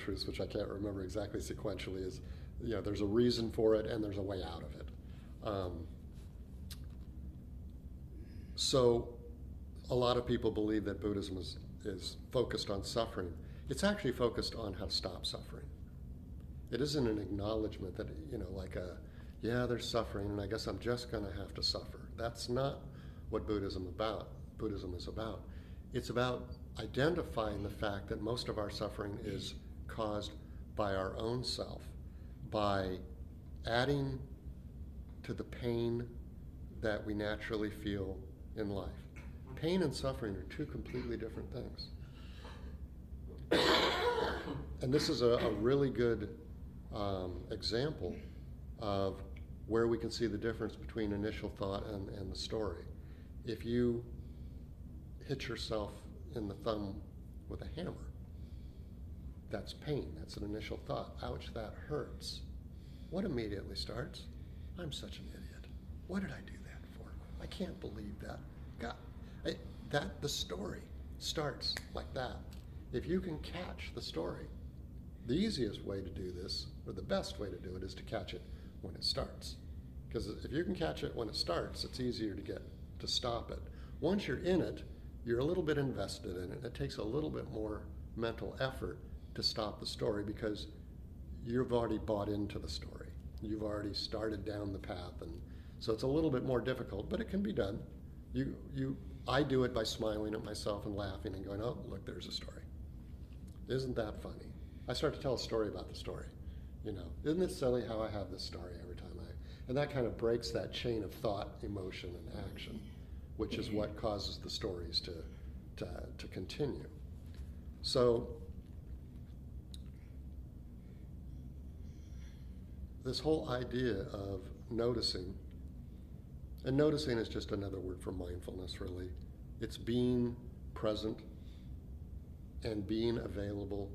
truths, which I can't remember exactly sequentially, is, there's a reason for it and there's a way out of it. So a lot of people believe that Buddhism is focused on suffering. It's actually focused on how to stop suffering. It isn't an acknowledgement that, there's suffering and I guess I'm just going to have to suffer. That's not what Buddhism is about. It's about identifying the fact that most of our suffering is caused by our own self, by adding to the pain that we naturally feel in life. Pain and suffering are two completely different things. And this is a really good example of where we can see the difference between initial thought and the story. If you hit yourself in the thumb with a hammer, that's pain. That's an initial thought. Ouch, that hurts. What immediately starts? I'm such an idiot. What did I do that for? I can't believe that. God, the story starts like that. If you can catch the story, the easiest way to do this, or the best way to do it, is to catch it when it starts. Because if you can catch it when it starts, it's easier to stop it. Once you're in it, you're a little bit invested in it. It takes a little bit more mental effort to stop the story because you've already bought into the story. You've already started down the path, and so it's a little bit more difficult, but it can be done. I do it by smiling at myself and laughing and going, oh, look, there's a story. Isn't that funny? I start to tell a story about the story. Isn't it silly how I have this story every time and that kind of breaks that chain of thought, emotion, and action, which is what causes the stories to continue. So this whole idea of noticing, and noticing is just another word for mindfulness, really. It's being present and being available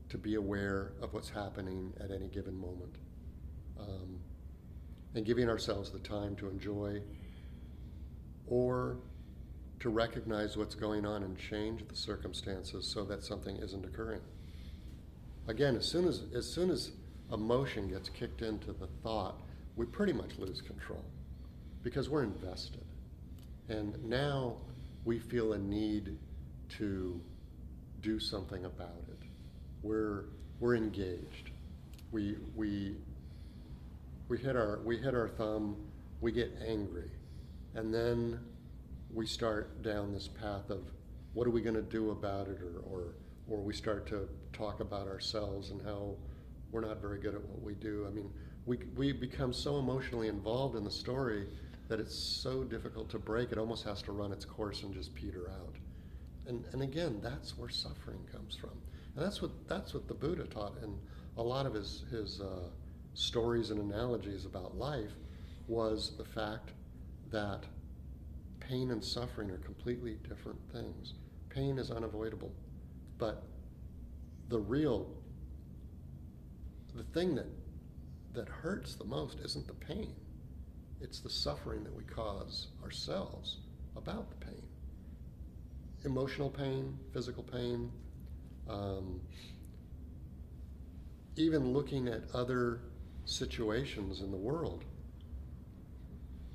to be aware of what's happening at any given moment. And giving ourselves the time to enjoy or to recognize what's going on and change the circumstances so that something isn't occurring. Again, as soon as emotion gets kicked into the thought, we pretty much lose control because we're invested. And now we feel a need to do something about it. We're engaged. We hit our thumb, we get angry, and then we start down this path of what are we going to do about it, or we start to talk about ourselves and how we're not very good at what we do. I mean, we become so emotionally involved in the story that it's so difficult to break. It almost has to run its course and just peter out. And again, that's where suffering comes from. And that's what the Buddha taught in a lot of his stories and analogies about life, was the fact that pain and suffering are completely different things. Pain is unavoidable, but the thing that hurts the most isn't the pain. It's the suffering that we cause ourselves about the pain. Emotional pain, physical pain, even looking at other situations in the world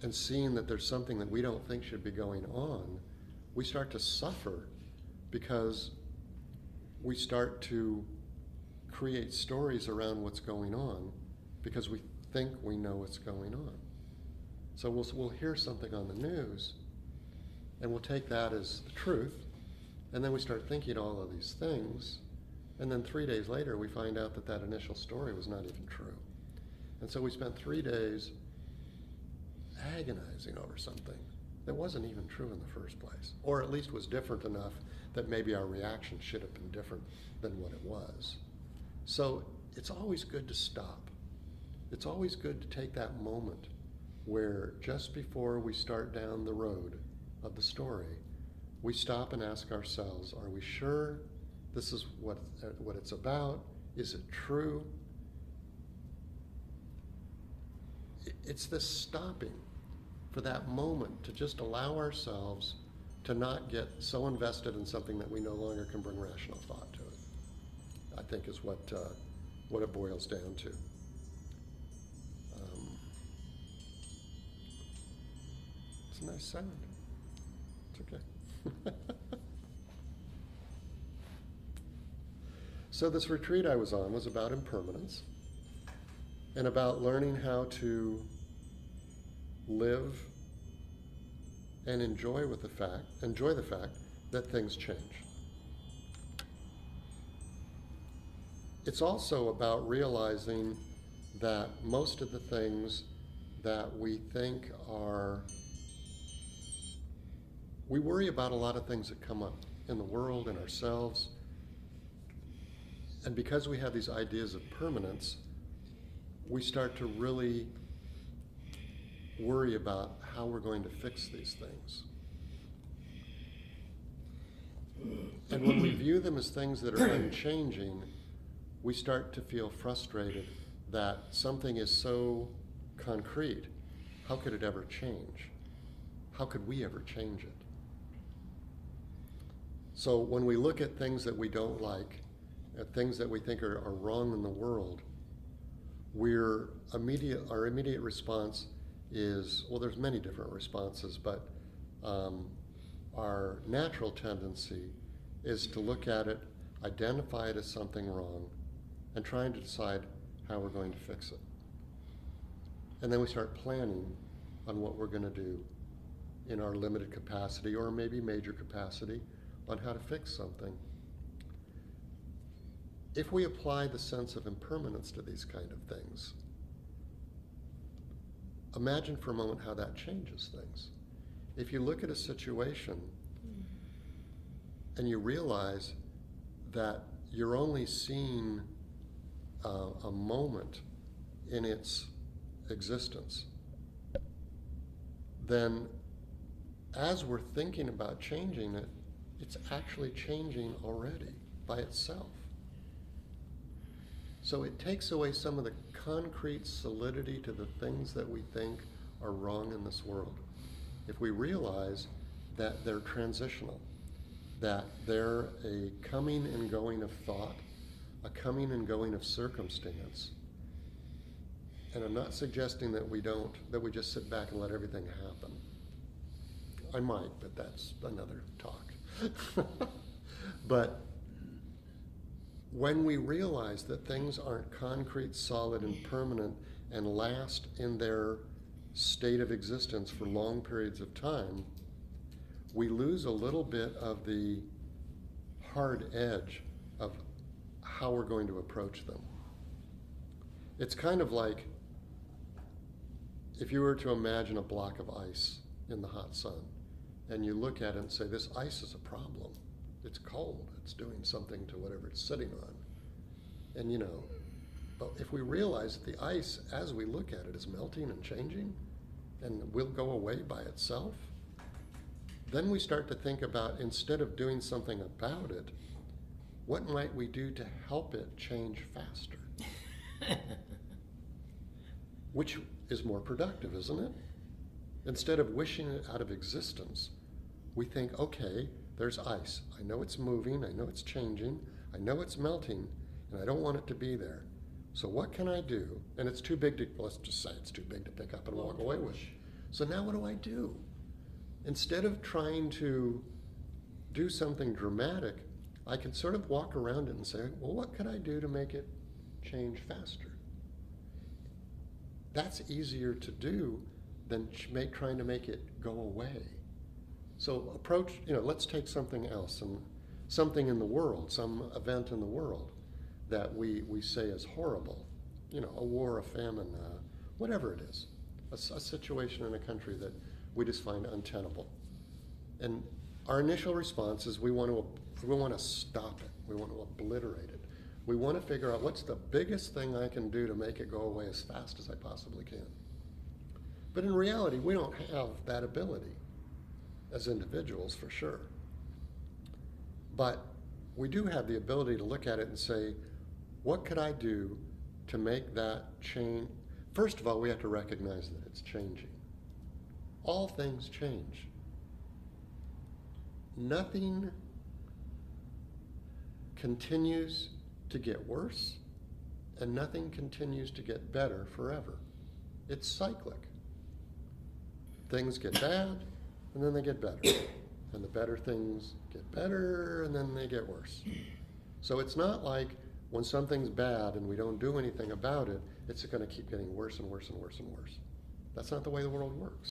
and seeing that there's something that we don't think should be going on, we start to suffer because we start to create stories around what's going on because we think we know what's going on. So we'll hear something on the news and we'll take that as the truth, and then we start thinking all of these things, and then 3 days later we find out that initial story was not even true. And so we spent 3 days agonizing over something that wasn't even true in the first place, or at least was different enough that maybe our reaction should have been different than what it was. So it's always good to stop. It's always good to take that moment where just before we start down the road of the story, we stop and ask ourselves, are we sure this is what it's about? Is it true? It's this stopping for that moment to just allow ourselves to not get so invested in something that we no longer can bring rational thought to it. I think is what it boils down to. It's a nice sound. It's okay. So this retreat I was on was about impermanence and about learning how to live and enjoy the fact that things change. It's also about realizing that most of the things that we think we worry about a lot of things that come up in the world and ourselves. And because we have these ideas of permanence, we start to really worry about how we're going to fix these things. And when we view them as things that are unchanging, we start to feel frustrated that something is so concrete. How could it ever change? How could we ever change it? So when we look at things that we don't like, at things that we think are wrong in the world, our immediate response is, well, there's many different responses, but our natural tendency is to look at it, identify it as something wrong, and trying to decide how we're going to fix it. And then we start planning on what we're going to do in our limited capacity, or maybe major capacity, on how to fix something. If we apply the sense of impermanence to these kind of things, imagine for a moment how that changes things. If you look at a situation and you realize that you're only seeing a moment in its existence, then as we're thinking about changing it, it's actually changing already by itself. So it takes away some of the concrete solidity to the things that we think are wrong in this world. If we realize that they're transitional, that they're a coming and going of thought, a coming and going of circumstance. And I'm not suggesting that we just sit back and let everything happen. I might, but that's another talk. But when we realize that things aren't concrete, solid, and permanent and last in their state of existence for long periods of time, we lose a little bit of the hard edge of how we're going to approach them. It's kind of like if you were to imagine a block of ice in the hot sun, and you look at it and say, this ice is a problem. It's cold, it's doing something to whatever it's sitting on. And but if we realize that the ice, as we look at it, is melting and changing, and will go away by itself, then we start to think about, instead of doing something about it, what might we do to help it change faster? Which is more productive, isn't it? Instead of wishing it out of existence, we think, okay, there's ice. I know it's moving, I know it's changing, I know it's melting, and I don't want it to be there. So what can I do? And it's too big to, let's just say it's too big to pick up and walk away with. So now what do I do? Instead of trying to do something dramatic, I can sort of walk around it and say, well, what could I do to make it change faster? That's easier to do than trying to make it go away. So let's take something else, and something in the world, some event in the world that we say is horrible. A war, a famine, whatever it is, a situation in a country that we just find untenable. And our initial response is we want to stop it. We want to obliterate it. We want to figure out what's the biggest thing I can do to make it go away as fast as I possibly can. But in reality, we don't have that ability as individuals, for sure. But we do have the ability to look at it and say, what could I do to make that change? First of all, we have to recognize that it's changing. All things change. Nothing continues to get worse, and nothing continues to get better forever. It's cyclic. Things get bad, and then they get better. And the better things get better, and then they get worse. So it's not like when something's bad and we don't do anything about it, it's going to keep getting worse and worse and worse and worse. That's not the way the world works.